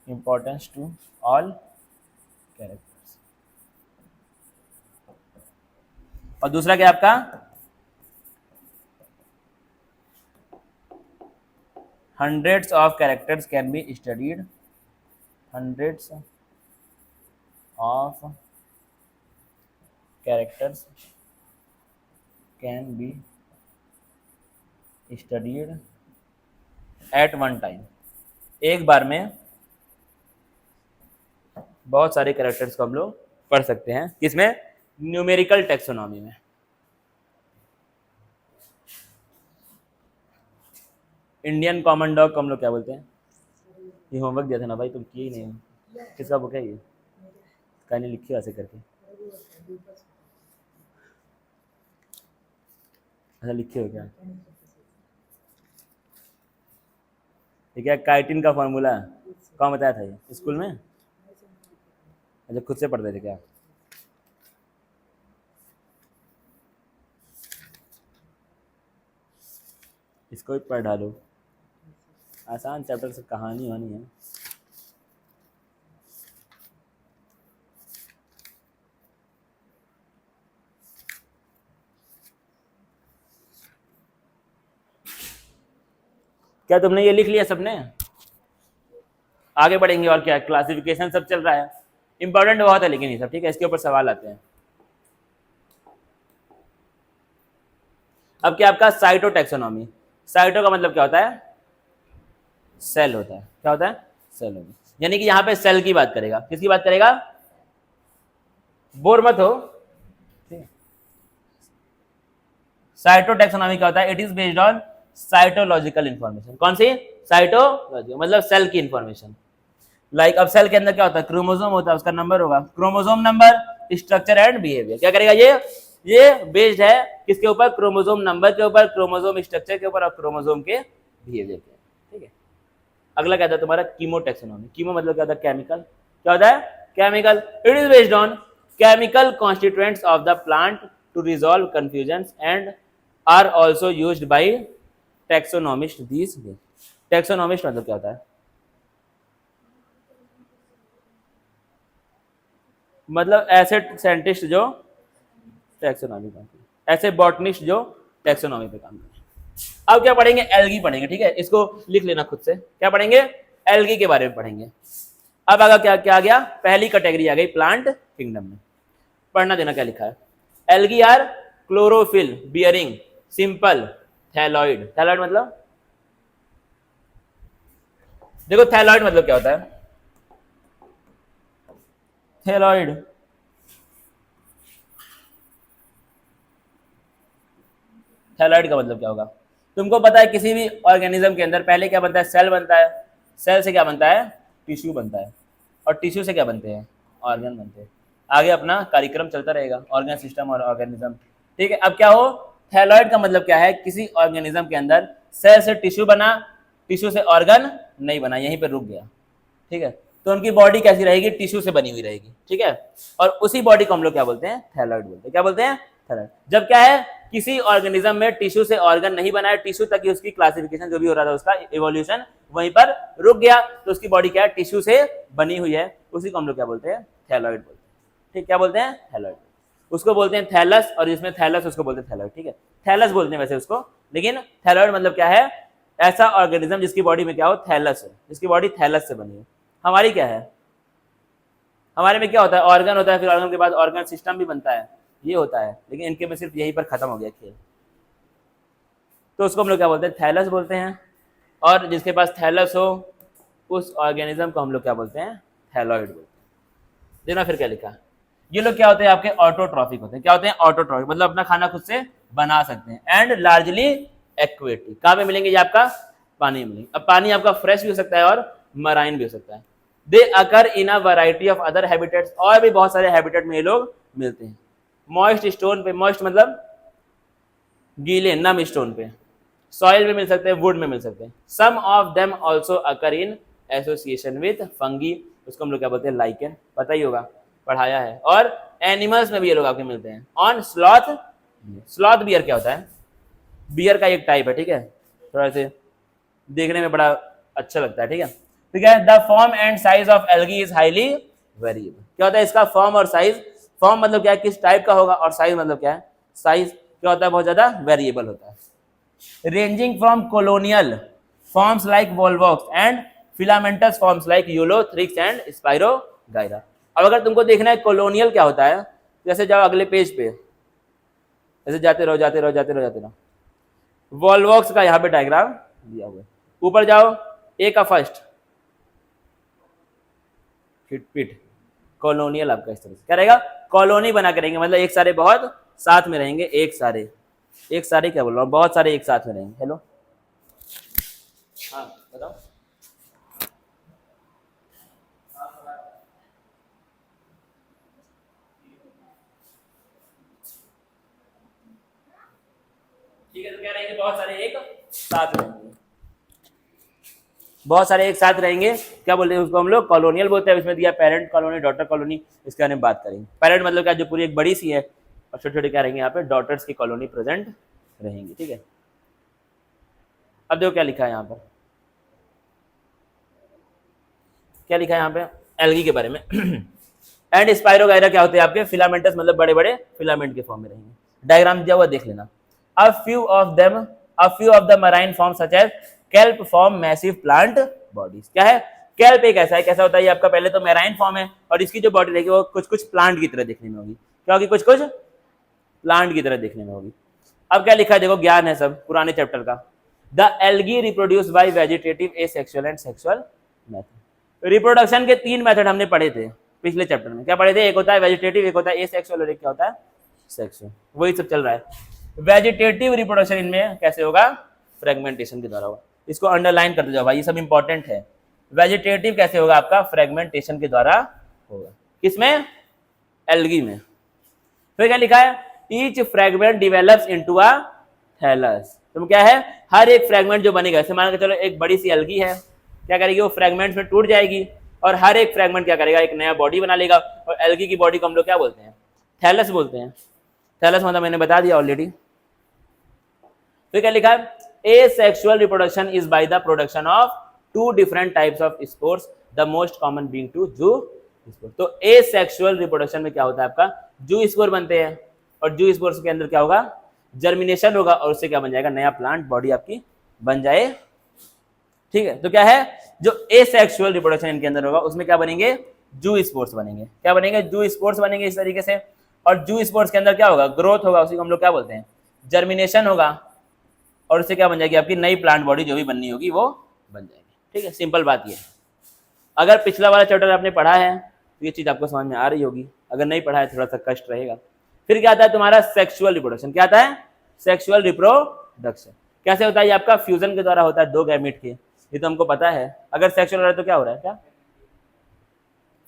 importance to all characters. और दूसरा क्या आपका, hundreds of characters can be studied, hundreds of characters can be studied at one time. एक बार में बहुत सारे कैरेक्टर्स को हम लोग पढ़ सकते हैं, किसमें, न्यूमेरिकल टैक्सोनॉमी में। इंडियन कॉमन डॉग को हम लोग क्या बोलते हैं? ये होमवर्क दिया था ना भाई, तुम किए ही नहीं। किसका बुक है ये, कहानी लिखी ऐसे करके, अच्छा लिखे हो क्या? ये क्या काइटिन का फॉर्मूला कौन बताया था, ये स्कूल में? अच्छा खुद से पढ़ते थे क्या? इसको भी पढ़ डालो, आसान चैप्टर से कहानी वानी है। क्या तुमने ये लिख लिया सबने? आगे बढ़ेंगे, और क्या क्लासिफिकेशन सब चल रहा है, इंपॉर्टेंट बहुत है लेकिन ये सब, ठीक है, इसके ऊपर सवाल आते हैं। अब क्या आपका साइटोटैक्सोनॉमी। साइटो का मतलब क्या होता है, सेल होता है। क्या होता है, सेल होता है, यानी कि यहां पे सेल की बात करेगा। किसकी बात करेगा, बोर मत हो। साइटोटैक्सोनॉमी क्या होता है, it is based on cytological information. कौन सी, साइटोलॉजिकल मतलब सेल की इंफॉर्मेशन। लाइक अब सेल के अंदर क्या होता है, क्रोमोसोम होता है, उसका नंबर होगा, chromosome number, structure and behaviour. क्या करेगा ये बेस्ड है किसके ऊपर, क्रोमोसोम नंबर के ऊपर, क्रोमोसोम स्ट्रक्चर के ऊपर और क्रोमोसोम के बिहेवियर के, ठीक है। अगला क्या था तुम्हारा, कीमोटैक्सोनॉमी। कीमो मतलब क्या होता है, केमिकल। क्या होता है, chemical. It is based on chemical constituents of the plant to resolve confusion and are also used by taxonomist these days. Taxonomist मतलब क्या होता है, मतलब ऐसे साइंटिस्ट जो टैक्सोनॉमी काम करते हैं, ऐसे बॉटनिस्ट जो टैक्सोनॉमी पे काम करते हैं। अब क्या पढ़ेंगे, एल्गी पढ़ेंगे, ठीक है, इसको लिख लेना खुद से। क्या पढ़ेंगे, एल्गी के बारे में पढ़ेंगे। अब आगे क्या क्या आ गया, पहली कैटेगरी आ गई प्लांट किंगडम में। पढ़ना देना क्या लिखा है, algae are chlorophyll bearing simple thalloid. Thalloid मतलब, देखो थैलॉइड मतलब क्या होता है, थैलॉइड थैलॉइड का मतलब क्या होगा, तुमको पता है किसी भी ऑर्गेनिज्म के अंदर पहले क्या बनता है, सेल बनता है, सेल से क्या बनता है, टिश्यू बनता है, और टिश्यू से क्या बनते हैं, ऑर्गन बनते हैं। आगे अपना कार्यक्रम चलता रहेगा, ऑर्गन सिस्टम और ऑर्गेनिज्म। ठीक है, अब क्या हो, थैलॉइड का मतलब क्या है, किसी ऑर्गेनिज्म के अंदर सेल से टिश्यू बना, टिश्यू से ऑर्गन नहीं बना, यहीं पर रुक गया। ठीक है, तो उनकी बॉडी कैसी रहेगी, टिश्यू से बनी हुई रहेगी। ठीक है, और उसी बॉडी को हम लोग क्या बोलते हैं, थैलॉइड बोलते हैं। क्या बोलते हैं, थैलॉइड। जब क्या है, किसी ऑर्गेनिज्म में टिश्यू से ऑर्गन नहीं बना है, टिश्यू तक ही उसकी क्लासिफिकेशन जो भी हो रहा था, उसका इवोल्यूशन वहीं पर रुक गया, तो उसकी बॉडी क्या है, टिश्यू से बनी हुई है, उसी को हम लोग क्या बोलते हैं, थैलॉइड बोलते हैं। ठीक, क्या बोलते हैं, थैलॉइड। उसको बोलते हैं थैलस, और जिसमें थैलस उसको बोलते हैं थैलॉइड। ठीक है, थैलस बोलते हैं वैसे उसको, लेकिन थैलॉइड मतलब क्या है, ऐसा ऑर्गेनिज्म जिसकी बॉडी में क्या हो, थैलस हो, जिसकी बॉडी थैलस से बनी हो। हमारी क्या है, हमारे में क्या होता है, ऑर्गन होता है, फिर ऑर्गन के बाद ऑर्गन सिस्टम भी बनता है, ये होता है, लेकिन इनके में सिर्फ यहीं पर खत्म हो गया खेल। तो उसको हम लोग क्या बोलते हैं, थैलस बोलते हैं। और जिसके पास थैलस हो उस ऑर्गेनिज्म को हम लोग क्या बोलते हैं, थैलॉइड बोलते हैं। देखना फिर क्या लिखा, ये लोग क्या होते हैं, आपके ऑटोट्रॉफिक होते हैं। क्या होते हैं, ऑटोट्रॉफिक, मतलब अपना खाना खुद से बना सकते हैं। एंड लार्जली एक्वेटिक, कहाँ पे मिलेंगे ये, आपका पानी में मिलेंगे। अब पानी आपका फ्रेश भी हो सकता है और मराइन भी हो सकता है। They occur in a variety of other habitats, और भी बहुत सारे हैबिटेट में ये लोग मिलते हैं। मॉइस्ट स्टोन पे, मॉइस्ट मतलब गीले नम स्टोन पे, सॉइल में मिल सकते हैं, वुड में मिल सकते हैं। Some of them also occur in association with fungi, उसको हम लोग क्या बोलते हैं, लाइकेन, पता ही होगा, पढ़ाया है। और एनिमल्स में भी ये लोग आपके मिलते हैं। ऑन स्लॉथ, स्लॉथ बियर क्या होता है, बियर का एक टाइप है। ठीक है, थोड़ा से देखने में बड़ा अच्छा लगता है। ठीक है, ठीक है। The form and size of algae is highly variable. क्या होता है इसका फॉर्म और साइज, फॉर्म मतलब क्या है, किस टाइप का होगा, और साइज मतलब क्या है, साइज क्या होता है, बहुत ज्यादा वेरिएबल होता है। Ranging from colonial forms like Volvox and filamentous forms like Ulothrix and Spirogyra. अब अगर तुमको देखना है कॉलोनियल क्या होता है, जैसे जाओ अगले पेज पे, ऐसे जाते रहो जाते रहो जाते रहो जाते रहो। वॉल्वॉक्स का यहाँ पे डायग्राम दिया हुआ है, ऊपर जाओ, ए का फर्स्ट पिट, कॉलोनियल आपका इस तरह से क्या रहेगा, कॉलोनी बना के रहेंगे, मतलब एक सारे बहुत साथ में रहेंगे, एक सारे क्या बोल रहा हूँ, बहुत सारे एक साथ में रहेंगे। हेलो, हाँ बताओ। ठीक है, तो क्या रहेंगे, बहुत सारे एक साथ रहेंगे, बहुत सारे एक साथ रहेंगे। क्या बोलते हैं उसको हम लोग, कॉलोनियल बोलते हैं। इसमें दिया पेरेंट कॉलोनी, डॉटर कॉलोनी, इसके बारे में बात करेंगे। पेरेंट मतलब क्या, जो पूरी एक बड़ी सी है, और छोटे छोटे क्या रहेंगे यहाँ पे, डॉटर्स की कॉलोनी प्रेजेंट रहेंगी। ठीक है, अब देखो क्या लिखा है यहाँ पर, क्या लिखा है यहाँ पे, एल्गी के बारे में। एंड स्पाइरोगाइरा क्या होते हैं आपके, फिलामेंटस मतलब बड़े बड़े फिलामेंट के फॉर्म में रहेंगे। डायग्राम दिया हुआ देख लेना। A few of the marine forms such as kelp form massive plant bodies। क्या है, kelp एक ऐसा है, कैसा होता है ये आपका, पहले तो मैराइन फॉर्म है, और इसकी जो बॉडी रहेगी वो कुछ कुछ प्लांट की तरह देखने में होगी। क्या होगी, कुछ कुछ प्लांट की तरह देखने में होगी। अब क्या लिखा है देखो, ज्ञान है सब पुराने चैप्टर का। The algae reproduce by vegetative asexual and sexual method. Reproduction के 3 मेथड हमने पढ़े थे पिछले चैप्टर में। क्या पढ़े थे, एक होता है वेजिटेटिव, एक होता है एसेक्सुअल, और एक क्या होता है, सेक्सुअल। वही सब चल रहा है। वेजिटेटिव रिप्रोडक्शन इनमें कैसे होगा, फ्रेगमेंटेशन के द्वारा होगा। इसको अंडरलाइन करते जाओ भाई, ये सब इंपॉर्टेंट है। वेजिटेटिव कैसे होगा आपका, फ्रेगमेंटेशन के द्वारा होगा। किसमें, एल्गी में। फिर क्या लिखा है, each fragment develops into a thallus. तो क्या है, हर एक फ्रेगमेंट जो बनेगा, जैसे मान के चलो एक बड़ी सी एल्गी है, क्या करेगी वो फ्रेगमेंट्स में टूट जाएगी, और हर एक फ्रेगमेंट क्या करेगा, एक नया बॉडी बना लेगा। और एल्गी की बॉडी को हम लोग क्या बोलते हैं, थैलस बोलते हैं। थैलस मतलब मैंने बता दिया ऑलरेडी। फिर क्या लिखा है, asexual reproduction is by the production of 2 different types of spores, the most common being to zoospore. तो एसेक्सुअल रिप्रोडक्शन में क्या होता है आपका, जू स्पोर बनते हैं, और जू स्पोर्स के अंदर क्या होगा, जर्मिनेशन होगा, और उससे क्या बन जाएगा, नया प्लांट बॉडी आपकी बन जाए। ठीक है, तो क्या है, जो एसेक्सुअल रिप्रोडक्शन इनके अंदर होगा उसमें क्या बनेंगे, जू स्पोर्स बनेंगे। क्या बनेंगे, जू स्पोर्स बनेंगे इस तरीके से। और जू स्पोर्स के अंदर क्या होगा, ग्रोथ होगा, उसी को हम लोग क्या बोलते हैं, जर्मिनेशन होगा, और उससे क्या बन जाएगी आपकी नई प्लांट बॉडी जो भी बननी होगी वो बन जाएगी। ठीक है, सिंपल बात ये है। अगर पिछला वाला चैप्टर आपने पढ़ा है तो ये चीज आपको समझ में आ रही होगी, अगर नहीं पढ़ा है थोड़ा सा कष्ट रहेगा। फिर क्या आता है तुम्हारा सेक्सुअल रिप्रोडक्शन, क्या आता है, सेक्सुअल रिप्रोडक्शन। कैसे होता है? ये आपका फ्यूजन के द्वारा होता है दो गैमेट के, ये तो हमको पता है। अगर सेक्सुअल हो रहा है तो क्या हो रहा है? क्या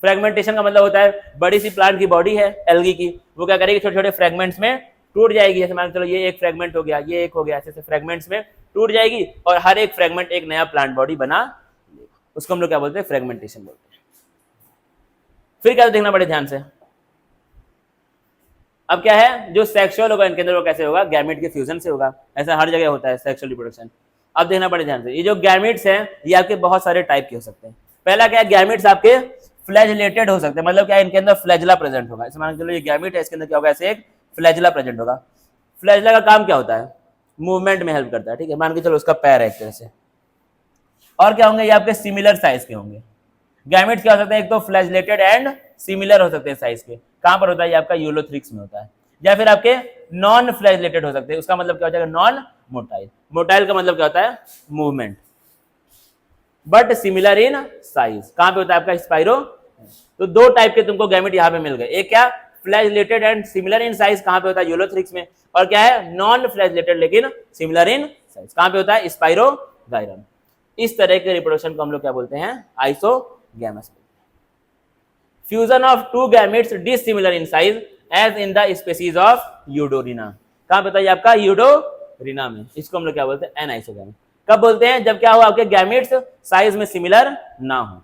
फ्रेगमेंटेशन का मतलब होता है बड़ी सी प्लांट की बॉडी है एल्गी की, वो क्या करेगी छोटे छोटे फ्रेगमेंट्स में टूट जाएगी। जैसे मान चलो ये एक फ्रेगमेंट हो गया, ये एक हो गया, ऐसे फ्रेगमेंट्स में टूट जाएगी और हर एक फ्रेगमेंट एक नया प्लांट बॉडी बना, उसको हम लोग क्या बोलते हैं? फ्रेगमेंटेशन बोलते हैं। फिर क्या देखना पड़े ध्यान से, अब क्या है जो सेक्सुअल होगा इनके अंदर वो कैसे होगा? गैमेट के फ्यूजन से होगा। ऐसा हर जगह होता है सेक्सुअल रिप्रोडक्शन। अब देखना पड़े ध्यान से, ये जो गैमेट्स हैं ये आपके बहुत सारे टाइप के हो सकते हैं। पहला क्या है? गैमेट्स आपके फ्लैजिलेटेड हो सकते हैं, मतलब क्या इनके अंदर फ्लैजिला प्रेजेंट होगा। इसे मान चलो ये गैमेट है, इसके अंदर क्या होगा? ऐसे एक फ्लैजिला प्रेजेंट होगा। फ्लैजिला का काम क्या होता है? मूवमेंट में हेल्प करता है, ठीक है। मान के चलो उसका पैर है एक तरह से। और क्या होंगे? ये आपके सिमिलर साइज के होंगे। गैमेट्स क्या हो सकते हैं? एक तो फ्लैजिलेटेड एंड सिमिलर हो सकते हैं साइज के। कहां पर होता है? ये आपका यूलोथ्रिक्स में होता है। या फिर आपके नॉन फ्लैजिलेटेड हो सकते हैं, उसका मतलब क्या हो जाएगा? Non motile. मोटाइल का मतलब क्या होता है? Movement, but similar in size. कहां पे होता है आपका? स्पाइरो। तो दो टाइप के तुमको गैमेट यहां पे मिल गए। एक क्या? Flagellated and similar in size, कहां पे होता है? यूलोथ्रिक्स में। और क्या है? नॉन फ्लैजिलेटेड लेकिन सिमिलर इन साइज, कहां पे होता है? स्पाइरोगाइरम। इस तरह के रिप्रोडक्शन को हम लोग क्या बोलते हैं? Isogamous. Fusion of two gametes dissimilar in size as in the species of Eudorina. कहां बताइए? आपका यूडोरिना में। इसको हम लोग क्या बोलते हैं? एनाइसोगैमस। कब बोलते हैं? जब क्या हो? आपके गैमेट्स साइज में सिमिलर ना हो।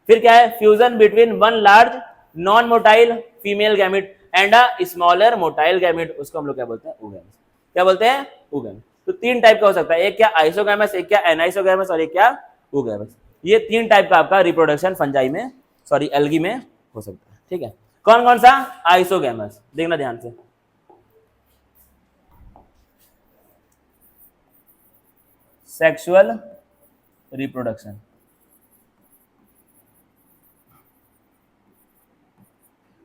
फिर क्या है? Fusion between one large non motile female gamete and a smaller motile gamete, उसको हम लोग क्या बोलते हैं? oogamous। क्या बोलते हैं? oogamous। तो तीन टाइप का हो सकता है, एक क्या? आइसोगैमस, एक क्या? एनाइसोगैमस, और एक क्या? oogamous। ये तीन टाइप का आपका रिप्रोडक्शन फंजाई में, सॉरी एल्गी में हो सकता है, ठीक है। कौन कौन सा? आइसोगैमस। देखना ध्यान से, सेक्सुअल रिप्रोडक्शन,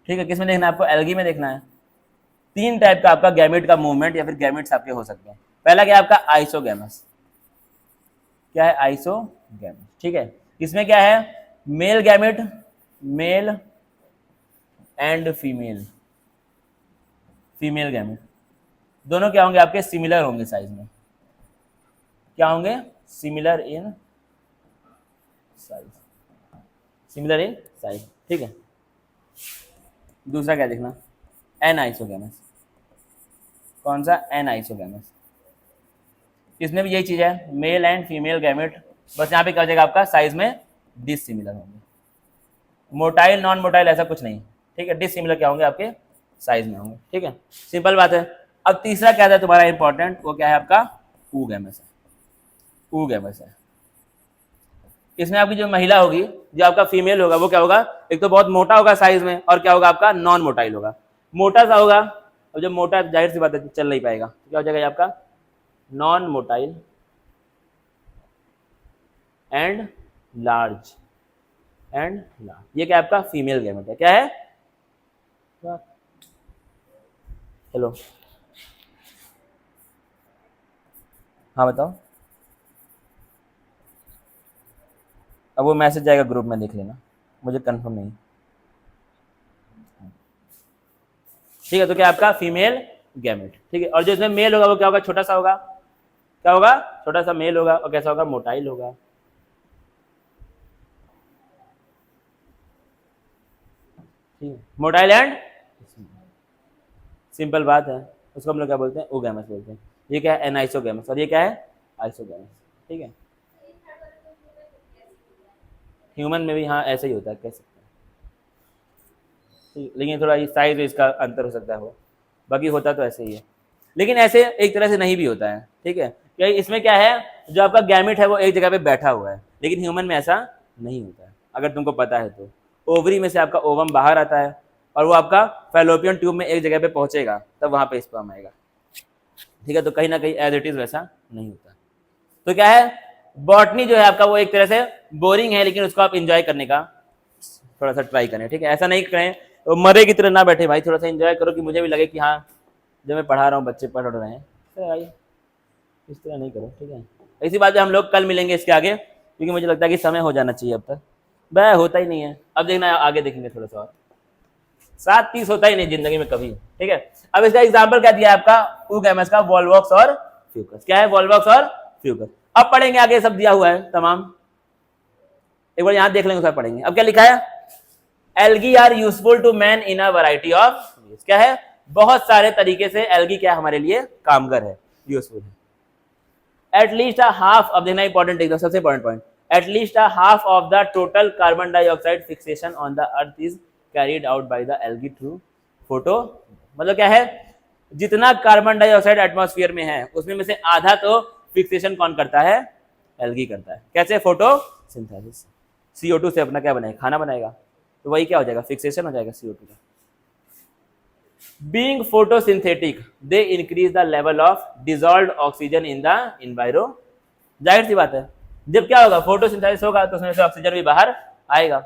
ठीक है। किसमें देखना है आपको? एल्गी में देखना है। तीन टाइप का आपका गैमेट का मूवमेंट या फिर गैमेट्स आपके हो सकते हैं। पहला क्या है आपका? आइसोगैमस। क्या है? आइसोगैमस, ठीक है। इसमें क्या है? Male gamete, male and female, female gamete दोनों क्या होंगे? आपके सिमिलर होंगे साइज में। क्या होंगे? Similar in size, similar in size, ठीक है। दूसरा क्या देखना? एनाइसोगैमस। कौन सा? एनाइसोगैमस। इसमें भी यही चीज है, मेल एंड फीमेल गैमेट, बस यहाँ पे क्या हो जाएगा आपका? साइज में डिसिमिलर होंगे। मोटाइल नॉन मोटाइल ऐसा कुछ नहीं, ठीक है। डिसिमिलर क्या होंगे? आपके साइज में होंगे, ठीक है। सिंपल बात है। अब तीसरा क्या था तुम्हारा इंपॉर्टेंट? वो क्या है आपका? oogamous है। oogamous है। इसमें आपकी जो महिला होगी, जो आपका फीमेल होगा, वो क्या होगा? एक तो बहुत मोटा होगा साइज में, और क्या होगा? आपका नॉन मोटाइल होगा। मोटा सा होगा, और जब मोटा जाहिर सी बात है चल नहीं पाएगा, क्या हो जाएगा ये आपका? नॉन मोटाइल एंड लार्ज, ये क्या आपका? फीमेल गैमेट है। क्या है? हेलो, हाँ बताओ। अब वो मैसेज जाएगा ग्रुप में, देख लेना, मुझे कंफर्म नहीं, ठीक है। तो क्या आपका? फीमेल गैमेट, ठीक है। और जो इसमें मेल होगा वो क्या होगा? छोटा सा होगा। क्या होगा? छोटा सा मेल होगा। और कैसा होगा? मोटाइल होगा, ठीक है। मोटाइल एंड सिंपल बात है, उसको हम लोग क्या बोलते हैं? oogamous बोलते हैं। ये क्या है? एनाइसोगैमस। और ये क्या है? आइसोगैमस, ठीक है। ह्यूमन में भी हाँ ऐसा ही होता है, कह सकते हैं, ठीक। लेकिन थोड़ा साइज इसका अंतर हो सकता है, वो बाकी होता तो ऐसे ही है। लेकिन ऐसे एक तरह से नहीं भी होता है, ठीक है। क्या इसमें क्या है? जो आपका गैमेट है वो एक जगह पे बैठा हुआ है, लेकिन ह्यूमन में ऐसा नहीं होता है, अगर तुमको पता है तो। ओवरी में से आपका ओवम बाहर आता है, और वो आपका फैलोपियन ट्यूब में एक जगह पे पहुंचेगा, तब वहां पे स्पर्म आएगा, ठीक है। तो कहीं ना कहीं एज इट इज वैसा नहीं होता। तो क्या है? बॉटनी जो है आपका वो एक तरह से बोरिंग है, लेकिन उसको आप इंजॉय करने का थोड़ा सा ट्राई करें, ठीक है। ऐसा नहीं करें तो मरे की तरह ना बैठे भाई, थोड़ा सा एंजॉय करो कि मुझे भी लगे कि हाँ जब मैं पढ़ा रहा हूँ बच्चे पढ़ रहे हैं, तो भाई इस तरह नहीं करो, ठीक है। इसी बात पे हम लोग कल मिलेंगे इसके आगे, क्योंकि मुझे लगता है कि समय हो जाना चाहिए, अब तक वह होता ही नहीं है। अब देखना आगे देखेंगे थोड़ा सा और। 7:30 होता ही नहीं जिंदगी में कभी, ठीक है। अब इसका एग्जाम्पल क्या दिया है आपका? oogamous का? वॉलवॉक्स और फ्यूकस। क्या है? वॉल्वॉक्स और फ्यूकस। अब पढ़ेंगे आगे, सब दिया हुआ है तमाम, एक बार यहां देख लेंगे, उसका पढ़ेंगे। अब क्या लिखा है? Algae are useful to man in a variety of, क्या है? बहुत सारे तरीके से एल्गी क्या हमारे लिए कामगर है, यूजफुल है। एटलीस्ट अ हाफ, अब देखना इंपॉर्टेंट एकदम, सबसे important point, at least a half of the total carbon dioxide fixation on the earth is carried out by the algae through photo, मतलब क्या है? जितना कार्बन डाइऑक्साइड एटमॉस्फेयर में है उसमें में से आधा तो फिक्सेशन कौन करता है? एल्गी करता है। कैसे? फोटोसिंथेसिस। CO2 से अपना क्या बनाएगा? खाना बनाएगा, तो वही क्या हो जाएगा? फिक्सेशन हो जाएगा CO2 का। Being photosynthetic they increase the level of dissolved oxygen in the enviro. जाहिर सी बात है, जब क्या होगा? फोटोसिंथेसिस होगा तो उसमें से ऑक्सीजन भी बाहर आएगा।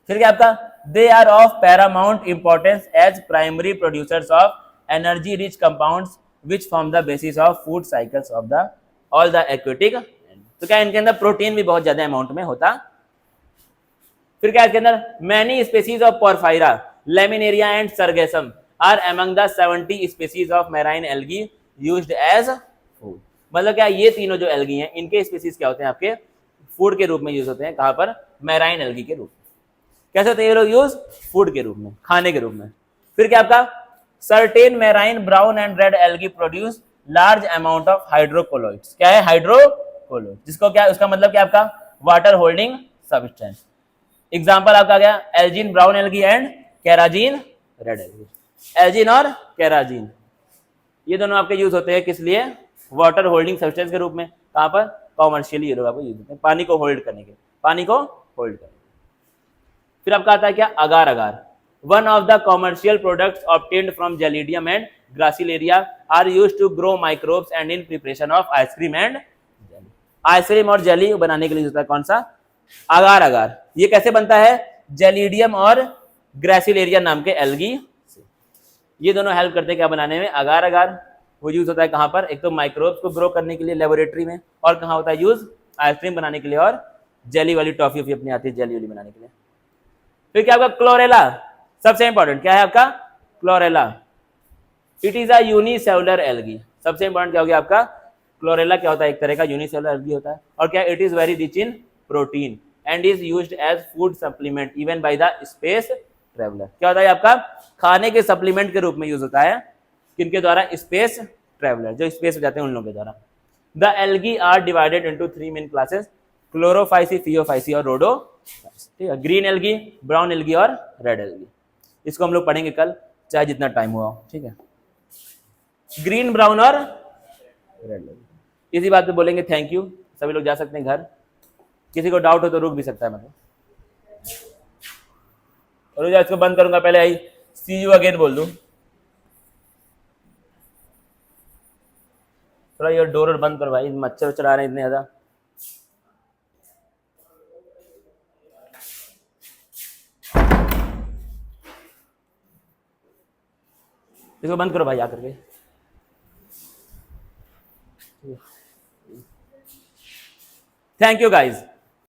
फिर क्या आपका? They are of paramount importance as primary producers of energy rich compounds which form the basis of food cycles of the all the aquatic. तो क्या इनके अंदर प्रोटीन भी बहुत ज्यादा अमाउंट में होता। फिर क्या इसके अंदर? Many species of Porphyra, Laminaria and Sargassum are among the 70 species of marine algae used as food. मतलब क्या ये तीनों जो एल्गी हैं इनके स्पेसीज क्या होते हैं? आपके फूड के रूप में यूज होते हैं। कहां पर? मैराइन एल्गी के रूप में। कैसे होते हैं ये लोग यूज? फूड के रूप में, खाने के रूप में। फिर क्या आपका? Certain marine brown and red algae produce large amount of hydrocolloids. क्या है? हाइड्रोकोलोइड, जिसको क्या, उसका मतलब क्या आपका? Water holding substance. एग्जाम्पल आपका क्या? Algin brown algae and carrageen red algae. Algin और केराजीन ये दोनों आपके यूज होते हैं किस लिए? वाटर होल्डिंग सब्सटेंस के रूप में। कहां पर? कॉमर्शियली ये लोग आपको यूज होते हैं, पानी को होल्ड करने के लिए, पानी को होल्ड करने। फिर आपका आता है क्या? Agar agar. One of the commercial products obtained from Gelidium and Gracilaria are used to grow microbes and in preparation of ice cream and jelly. Ice cream और जेली बनाने के लिए होता है कौन सा? अगार अगार। ये कैसे बनता है? जेलिडियम और ग्रासिलेरिया नाम के एल्गी से। ये दोनों हेल्प करते हैं क्या बनाने में? अगार अगार। वो यूज होता है कहां पर? एक तो माइक्रोब्स को ग्रो करने के लिए लेबोरेटरी में, और कहां होता है यूज? आइसक्रीम बनाने के लिए और जेली वाली टॉफी अपनी आती है जेली वाली बनाने के लिए। फिर क्या आपका? क्लोरेला, सबसे इंपॉर्टेंट क्या है आपका? Chlorella. It is a unicellular algae. सबसे इंपॉर्टेंट क्या हो गया आपका? क्लोरेला क्या होता है? एक तरह का यूनिसेलुलर एल्गी होता है। और क्या? It is very rich in protein and is used as food supplement even by the space traveller. क्या होता है आपका? खाने के सप्लीमेंट के रूप में यूज होता है। किनके द्वारा? स्पेस ट्रेवलर, जो स्पेस में जाते हैं उन लोगों के द्वारा। The algae are divided into 3 main classes, Chlorophyceae, Phaeophyceae और रोडोफाइसी। ठीक है? ग्रीन एल्गी, ब्राउन एल्गी और रेड एल्गी। इसको हम लोग पढ़ेंगे कल, चाहे जितना टाइम हुआ हो। ठीक है? ग्रीन, ब्राउन और रेड एल्गी। इसी बात पे बोलेंगे थैंक यू। सभी लोग जा सकते हैं घर। किसी को डाउट हो तो रुक भी सकता है, मतलब। और इसको बंद करूंगा, पहले आई सी यू अगेन बोल दूं। थोड़ा ये डोर बंद कर भाई, मच्छर उच्छर आ रहे हैं इतने ज्यादा। इसको बंद करो भाई आकर के। Thank you guys.